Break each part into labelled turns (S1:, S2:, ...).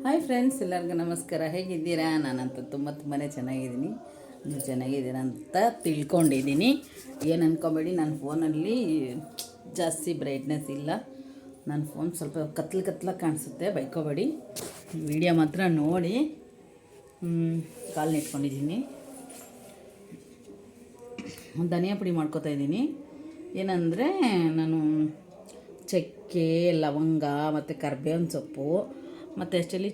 S1: Hi friends, ಎಲ್ಲರಿಗೂ ನಮಸ್ಕಾರ. ಹೇಗಿದ್ದೀರಾ? ನಾನಂತೂ ತುಂಬಾ ಚೆನ್ನಾಗಿದ್ದೀನಿ. ನೀವು ಚೆನ್ನಾಗಿದ್ದೀರಾ ಅಂತ ತಿಳ್ಕೊಂಡಿದ್ದೀನಿ. ಏನು ಅಂದ್ಕೊಬೇಡಿ, ನನ್ನ ಫೋನಲ್ಲಿ ಜಾಸ್ತಿ ಬ್ರೈಟ್ನೆಸ್ ಇಲ್ಲ. ನನ್ನ ಫೋನ್ ಸ್ವಲ್ಪ ಕತ್ಲಾಗಿ ಕಾಣಿಸುತ್ತೆ, ಬೈಕೋಬೇಡಿ. ವಿಡಿಯೋ ಮಾತ್ರ ನೋಡಿ. ಕಾಲು ಇಟ್ಕೊಂಡಿದ್ದೀನಿ. ಧನಿಯಾ ಪುಡಿ ಮಾಡ್ಕೋತಾ ಇದ್ದೀನಿ. ಏನಂದರೆ ನಾನು ಚಕ್ಕೆ, ಲವಂಗ ಮತ್ತು ಕರಿಬೇವಿನ ಸೊಪ್ಪು ಮತ್ತು ಆ್ಯಕ್ಚುಲಿ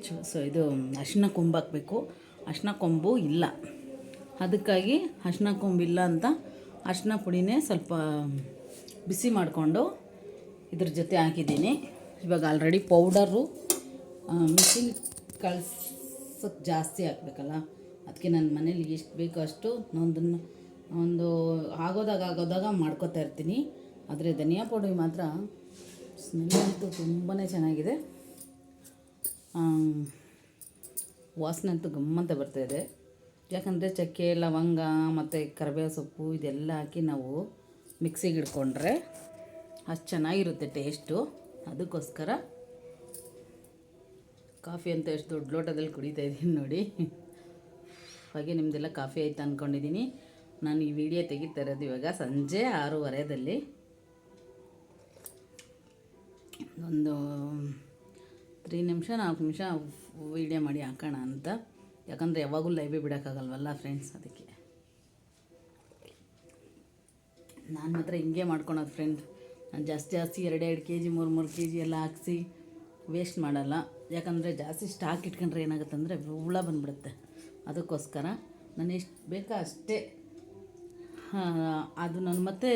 S1: ಇದು ಅರಿಶಿನ ಕೊಂಬು ಹಾಕಬೇಕು. ಅರಿಶಿನ ಕೊಂಬು ಇಲ್ಲ, ಅದಕ್ಕಾಗಿ ಅರಿಶಿನ ಕೊಂಬಿಲ್ಲ ಅಂತ ಅರಿಶಿನ ಪುಡಿನೇ ಸ್ವಲ್ಪ ಬಿಸಿ ಮಾಡಿಕೊಂಡು ಇದ್ರ ಜೊತೆ ಹಾಕಿದ್ದೀನಿ. ಇವಾಗ ಆಲ್ರೆಡಿ ಪೌಡರು ಮಿಕ್ಸಿಂಗ್ ಕಳ್ಸೋಕ್ಕೆ ಜಾಸ್ತಿ ಹಾಕಬೇಕಲ್ಲ, ಅದಕ್ಕೆ ನನ್ನ ಮನೇಲಿ ಎಷ್ಟು ಬೇಕೋ ಅಷ್ಟು ಒಂದು ಆಗೋದಾಗ ಮಾಡ್ಕೋತಾ ಇರ್ತೀನಿ. ಆದರೆ ಧನಿಯಾ ಪುಡಿ ಮಾತ್ರ ಸ್ಮೆಲ್ ಅಂತೂ ತುಂಬಾ ಚೆನ್ನಾಗಿದೆ. ವಾಸನೆ ಅಂತೂ ಗಮ್ಮಂತ ಬರ್ತಾಯಿದೆ. ಯಾಕಂದರೆ ಚಕ್ಕೆ, ಲವಂಗ ಮತ್ತು ಕರಿಬೇವು ಸೊಪ್ಪು ಇದೆಲ್ಲ ಹಾಕಿ ನಾವು ಮಿಕ್ಸಿಗೆ ಇಡ್ಕೊಂಡ್ರೆ ಅಷ್ಟು ಚೆನ್ನಾಗಿರುತ್ತೆ ಟೇಸ್ಟು. ಅದಕ್ಕೋಸ್ಕರ ಕಾಫಿ ಅಂತ ಎಷ್ಟು ದೊಡ್ಡ ಲೋಟದಲ್ಲಿ ಕುಡಿತಾಯಿದ್ದೀನಿ ನೋಡಿ. ಹಾಗೆ ನಿಮ್ಮದೆಲ್ಲ ಕಾಫಿ ಆಯ್ತು ಅಂದ್ಕೊಂಡಿದ್ದೀನಿ. ನಾನು ಈ ವಿಡಿಯೋ ತೆಗಿತಾ ಇರೋದು ಇವಾಗ ಸಂಜೆ 6:30ದಲ್ಲಿ. ಒಂದು 3 ನಿಮಿಷ 4 ನಿಮಿಷ ವೀಡಿಯೋ ಮಾಡಿ ಹಾಕೋಣ ಅಂತ. ಯಾಕಂದರೆ ಯಾವಾಗೂ ಲೈವೇ ಬಿಡೋಕ್ಕಾಗಲ್ವಲ್ಲ ಫ್ರೆಂಡ್ಸ್, ಅದಕ್ಕೆ ನಾನು ಮಾತ್ರ ಹಿಂಗೆ ಮಾಡ್ಕೊಳೋದು ಫ್ರೆಂಡ್. ನಾನು ಜಾಸ್ತಿ 2 kg 3 kg ಎಲ್ಲ ಹಾಕ್ಸಿ ವೇಸ್ಟ್ ಮಾಡಲ್ಲ. ಯಾಕಂದರೆ ಜಾಸ್ತಿ ಸ್ಟಾಕ್ ಇಟ್ಕೊಂಡ್ರೆ ಏನಾಗುತ್ತೆ ಅಂದರೆ ಹುಳ ಬಂದುಬಿಡುತ್ತೆ. ಅದಕ್ಕೋಸ್ಕರ ನಾನು ಎಷ್ಟು ಬೇಕೋ ಅಷ್ಟೇ. ಅದು ನಾನು ಮತ್ತೆ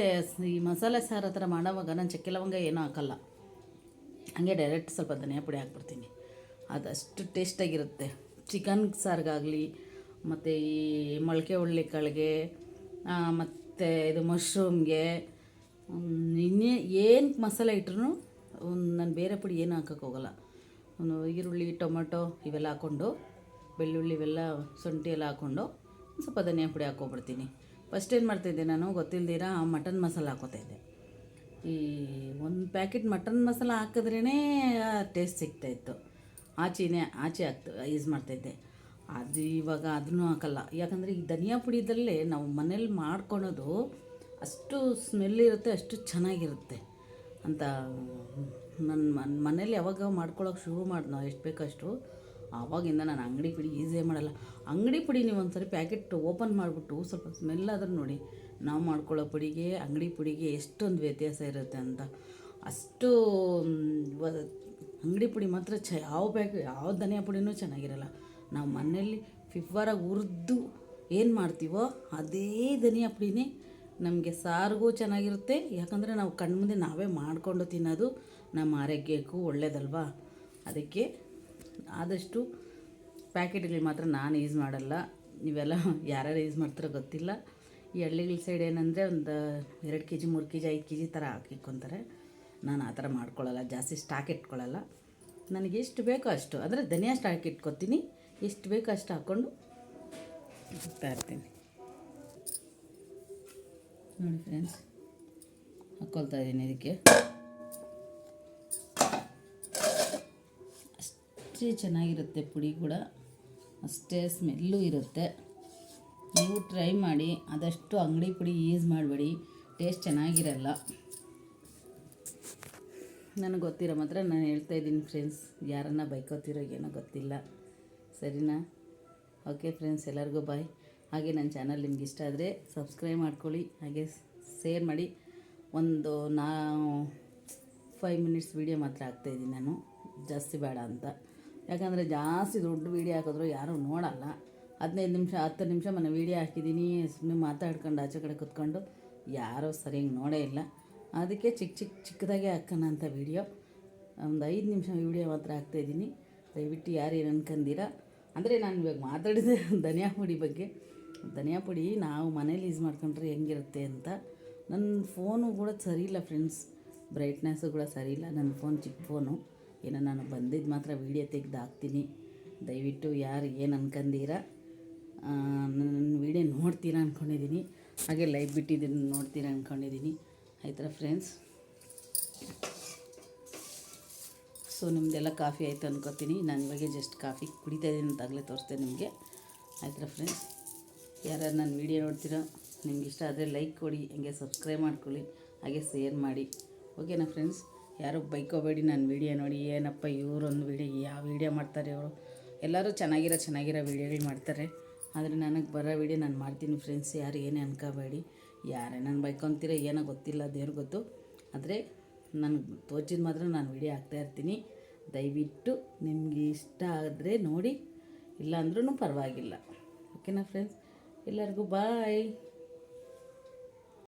S1: ಈ ಮಸಾಲೆ ಸಾರು ಥರ ಮಾಡೋವಾಗ ನಾನು ಚಕ್ಕೆ ಲವಂಗ ಏನೂ ಹಾಕಲ್ಲ, ಹಾಗೆ ಡೈರೆಕ್ಟ್ ಸ್ವಲ್ಪ ಧನಿಯಾ ಪುಡಿ ಹಾಕ್ಬಿಡ್ತೀನಿ. ಅದಷ್ಟು ಟೇಸ್ಟಾಗಿರುತ್ತೆ. ಚಿಕನ್ ಸಾರಿಗಾಗಲಿ ಮತ್ತು ಈ ಮೊಳಕೆ ಹುರುಳಿಕಾಳಿಗೆ ಮತ್ತು ಇದು ಮಶ್ರೂಮ್ಗೆ ಏನು ಮಸಾಲೆ ಇಟ್ರೂ ನಾನು ಬೇರೆ ಪುಡಿ ಏನು ಹಾಕೋಕ್ಕೋಗಲ್ಲ. ಈರುಳ್ಳಿ, ಟೊಮೊಟೊ ಇವೆಲ್ಲ ಹಾಕ್ಕೊಂಡು, ಬೆಳ್ಳುಳ್ಳಿ ಇವೆಲ್ಲ ಶುಂಠಿ ಎಲ್ಲ ಹಾಕ್ಕೊಂಡು ಸ್ವಲ್ಪ ಧನಿಯಾ ಪುಡಿ ಹಾಕ್ಕೊಬಿಡ್ತೀನಿ. ಫಸ್ಟ್ ಏನು ಮಾಡ್ತಾಯಿದ್ದೆ, ನಾನು ಗೊತ್ತಿಲ್ದಿರ ಮಟನ್ ಮಸಾಲ ಹಾಕ್ಕೋತಾಯಿದ್ದೆ. ಈ ಒಂದು ಪ್ಯಾಕೆಟ್ ಮಟನ್ ಮಸಾಲ ಹಾಕಿದ್ರೇ ಟೇಸ್ಟ್ ಸಿಗ್ತಾಯಿತ್ತು. ಆಚೆ ಯೂಸ್ ಮಾಡ್ತಾಯಿದ್ದೆ. ಅದು ಇವಾಗ ಅದನ್ನು ಹಾಕಲ್ಲ. ಯಾಕಂದರೆ ಈ ಧನಿಯಾ ಪುಡಿದಲ್ಲೇ ನಾವು ಮನೇಲಿ ಮಾಡ್ಕೊಳೋದು ಅಷ್ಟು ಸ್ಮೆಲ್ ಇರುತ್ತೆ, ಅಷ್ಟು ಚೆನ್ನಾಗಿರುತ್ತೆ ಅಂತ. ನನ್ನ ಮನೇಲಿ ಯಾವಾಗ ಮಾಡ್ಕೊಳೋಕೆ ಶುರು ಮಾಡಿದ್ನೋ ಎಷ್ಟು ಬೇಕಷ್ಟು, ಆವಾಗಿಂದ ನಾನು ಅಂಗಡಿ ಪುಡಿ ಯೂಸೇ ಮಾಡಲ್ಲ. ಅಂಗಡಿ ಪುಡಿ ನೀವು ಒಂದು ಸರಿ ಪ್ಯಾಕೆಟ್ ಓಪನ್ ಮಾಡಿಬಿಟ್ಟು ಸ್ವಲ್ಪ ಸ್ಮೆಲ್ ಆದ್ರೆ ನೋಡಿ, ನಾವು ಮಾಡ್ಕೊಳ್ಳೋ ಪುಡಿಗೆ ಅಂಗಡಿ ಪುಡಿಗೆ ಎಷ್ಟೊಂದು ವ್ಯತ್ಯಾಸ ಇರುತ್ತೆ ಅಂತ. ಅಷ್ಟು ಅಂಗಡಿ ಪುಡಿ ಮಾತ್ರ ಯಾವ ಧನಿಯಾ ಪುಡಿನೂ ಚೆನ್ನಾಗಿರಲ್ಲ. ನಾವು ಮನೆಯಲ್ಲಿ ಫಿಫ್ವರಾಗಿ ಹುರಿದು ಏನು ಮಾಡ್ತೀವೋ ಅದೇ ಧನಿಯಾ ಪುಡಿನೇ ನಮಗೆ ಸಾರಿಗೂ ಚೆನ್ನಾಗಿರುತ್ತೆ. ಯಾಕಂದರೆ ನಾವು ಕಣ್ಮುಂದೆ ನಾವೇ ಮಾಡಿಕೊಂಡು ತಿನ್ನೋದು ನಮ್ಮ ಆರೋಗ್ಯಕ್ಕೂ ಒಳ್ಳೆಯದಲ್ವಾ. ಅದಕ್ಕೆ ಆದಷ್ಟು ಪ್ಯಾಕೆಟ್ಗಳು ಮಾತ್ರ ನಾನು ಯೂಸ್ ಮಾಡಲ್ಲ. ನೀವೆಲ್ಲ ಯಾರ್ಯಾರು ಯೂಸ್ ಮಾಡ್ತಾರೋ ಗೊತ್ತಿಲ್ಲ. ಈ ಹಳ್ಳಿಗಳ ಸೈಡ್ ಏನಂದರೆ ಒಂದು 2 kg 3 kg 5 kg ಥರ ಹಾಕಿಕ್ಕೊತಾರೆ. ನಾನು ಆ ಥರ ಮಾಡ್ಕೊಳ್ಳಲ್ಲ, ಜಾಸ್ತಿ ಸ್ಟಾಕ್ ಇಟ್ಕೊಳ್ಳಲ್ಲ. ನನಗೆ ಎಷ್ಟು ಬೇಕೋ ಅಷ್ಟು, ಅಂದರೆ ಧನಿಯಾ ಸ್ಟಾಕ್ ಇಟ್ಕೊತೀನಿ, ಎಷ್ಟು ಬೇಕೋ ಅಷ್ಟು ಹಾಕ್ಕೊಂಡು ಇರ್ತಾ ಇರ್ತೀನಿ ನೋಡಿ ಫ್ರೆಂಡ್ಸ್. ಹಾಕ್ಕೊಳ್ತಾ ಇದ್ದೀನಿ. ಇದಕ್ಕೆ ಅಷ್ಟೇ ಚೆನ್ನಾಗಿರುತ್ತೆ ಪುಡಿ ಕೂಡ, ಅಷ್ಟೇ ಸ್ಮೆಲ್ಲು ಇರುತ್ತೆ. ನೀವು ಟ್ರೈ ಮಾಡಿ. ಆದಷ್ಟು ಅಂಗಡಿ ಪುಡಿ ಯೂಸ್ ಮಾಡಬೇಡಿ, ಟೇಸ್ಟ್ ಚೆನ್ನಾಗಿರಲ್ಲ. ನನಗೆ ಗೊತ್ತಿರೋ ಮಾತ್ರ ನಾನು ಹೇಳ್ತಾಯಿದ್ದೀನಿ ಫ್ರೆಂಡ್ಸ್. ಯಾರನ್ನ ಬೈಕೋತಿರೋ ಏನೋ ಗೊತ್ತಿಲ್ಲ, ಸರಿನಾ? ಓಕೆ ಫ್ರೆಂಡ್ಸ್, ಎಲ್ಲರಿಗೂ ಬಾಯ್. ಹಾಗೆ ನನ್ನ ಚಾನಲ್ ನಿಮ್ಗೆ ಇಷ್ಟ ಆದರೆ ಸಬ್ಸ್ಕ್ರೈಬ್ ಮಾಡ್ಕೊಳ್ಳಿ, ಹಾಗೆ ಶೇರ್ ಮಾಡಿ. ಒಂದು 5 ಮಿನಿಟ್ಸ್ ವೀಡಿಯೋ ಮಾತ್ರ ಹಾಕ್ತಾಯಿದ್ದೀನಿ ನಾನು, ಜಾಸ್ತಿ ಬೇಡ ಅಂತ. ಯಾಕಂದರೆ ಜಾಸ್ತಿ ದೊಡ್ಡ ವೀಡಿಯೋ ಹಾಕಿದ್ರು ಯಾರೂ ನೋಡಲ್ಲ. 15 ನಿಮಿಷ 10 ನಿಮಿಷ ಮನೆ ವೀಡಿಯೋ ಹಾಕಿದ್ದೀನಿ, ಸುಮ್ಮನೆ ಮಾತಾಡ್ಕೊಂಡು ಆಚೆ ಕಡೆ ಕೂತ್ಕೊಂಡು ಯಾರೂ ಸರಿಯಾಗಿ ನೋಡೇ ಇಲ್ಲ. ಅದಕ್ಕೆ ಚಿಕ್ಕದಾಗೆ ಹಾಕೋಣ ಅಂತ ವೀಡಿಯೋ, ಒಂದು 5 ನಿಮಿಷ ವೀಡಿಯೋ ಮಾತ್ರ ಹಾಕ್ತಾಯಿದ್ದೀನಿ. ದಯವಿಟ್ಟು ಯಾರು ಏನು ಅನ್ಕೊಂಡಿರ. ಅಂದರೆ ನಾನು ಇವಾಗ ಮಾತಾಡಿದೆ ಧನಿಯಾ ಪುಡಿ ಬಗ್ಗೆ. ಧನಿಯಾ ಪುಡಿ ನಾವು ಮನೇಲಿ ಯೂಸ್ ಮಾಡ್ಕೊಂಡ್ರೆ ಹೆಂಗಿರುತ್ತೆ ಅಂತ. ನನ್ನ ಫೋನು ಕೂಡ ಸರಿ ಇಲ್ಲ ಫ್ರೆಂಡ್ಸ್, ಬ್ರೈಟ್ನೆಸ್ಸು ಕೂಡ ಸರಿ ಇಲ್ಲ. ನನ್ನ ಫೋನ್ ಚಿಕ್ಕ ಫೋನು, ಏನೋ ನಾನು ಬಂದಿದ್ದು ಮಾತ್ರ ವೀಡಿಯೋ ತೆಗೆದು ಹಾಕ್ತೀನಿ. ದಯವಿಟ್ಟು ಯಾರು ಏನು ಅನ್ಕೊಂಡಿರ, ನನ್ನ ವೀಡಿಯೋ ನೋಡ್ತೀರಾ ಅಂದ್ಕೊಂಡಿದ್ದೀನಿ, ಹಾಗೆ ಲೈವ್ ಬಿಟ್ಟಿದ್ದೀನಿ ನೋಡ್ತೀರಾ ಅಂದ್ಕೊಂಡಿದ್ದೀನಿ. ಆಯ್ತಾ ಫ್ರೆಂಡ್ಸ್? ಸೊ ನಿಮ್ಮದೆಲ್ಲ ಕಾಫಿ ಆಯಿತು ಅನ್ಕೋತೀನಿ. ನಾನು ಇವಾಗೆ ಜಸ್ಟ್ ಕಾಫಿ ಕುಡಿತಾ ಇದ್ದೀನಿ ಅಂತಾಗಲೇ ತೋರಿಸ್ದೆ ನಿಮಗೆ. ಆಯ್ತಾ ಫ್ರೆಂಡ್ಸ್, ಯಾರ್ಯಾರು ನನ್ನ ವೀಡಿಯೋ ನೋಡ್ತೀರೋ ನಿಮ್ಗೆ ಇಷ್ಟ ಆದರೆ ಲೈಕ್ ಕೊಡಿ, ಹಾಗೆ ಸಬ್ಸ್ಕ್ರೈಬ್ ಮಾಡ್ಕೊಳ್ಳಿ, ಹಾಗೆ ಶೇರ್ ಮಾಡಿ. ಓಕೆನಾ ಫ್ರೆಂಡ್ಸ್? ಯಾರು ಬೈಕೋಬೇಡಿ ನನ್ನ ವೀಡಿಯೋ ನೋಡಿ, ಏನಪ್ಪ ಇವರೊಂದು ವೀಡಿಯೋ ಯಾವ ವೀಡಿಯೋ ಮಾಡ್ತಾರೆ ಅವರು. ಎಲ್ಲರೂ ಚೆನ್ನಾಗಿರೋ ವೀಡಿಯೋಗಳು ಮಾಡ್ತಾರೆ, ಆದರೆ ನನಗೆ ಬರೋ ವೀಡಿಯೋ ನಾನು ಮಾಡ್ತೀನಿ ಫ್ರೆಂಡ್ಸ್. ಯಾರು ಏನೇ ಅನ್ಕೋಬೇಡಿ. ಯಾರೇ ನಾನು ಬೈಕೊತೀರೋ ಏನೋ ಗೊತ್ತಿಲ್ಲ, ದೇವ್ರಿಗೆ ಗೊತ್ತು. ಆದರೆ ನನಗೆ ತೋಚಿದ ಮಾತ್ರ ನಾನು ವೀಡಿಯೋ ಹಾಕ್ತಾಯಿರ್ತೀನಿ. ದಯವಿಟ್ಟು ನಿಮಗೆ ಇಷ್ಟ ಆದರೆ ನೋಡಿ, ಇಲ್ಲ ಅಂದ್ರೂ ಪರವಾಗಿಲ್ಲ. ಓಕೆನಾ ಫ್ರೆಂಡ್ಸ್? ಎಲ್ಲರಿಗೂ ಬಾಯ್.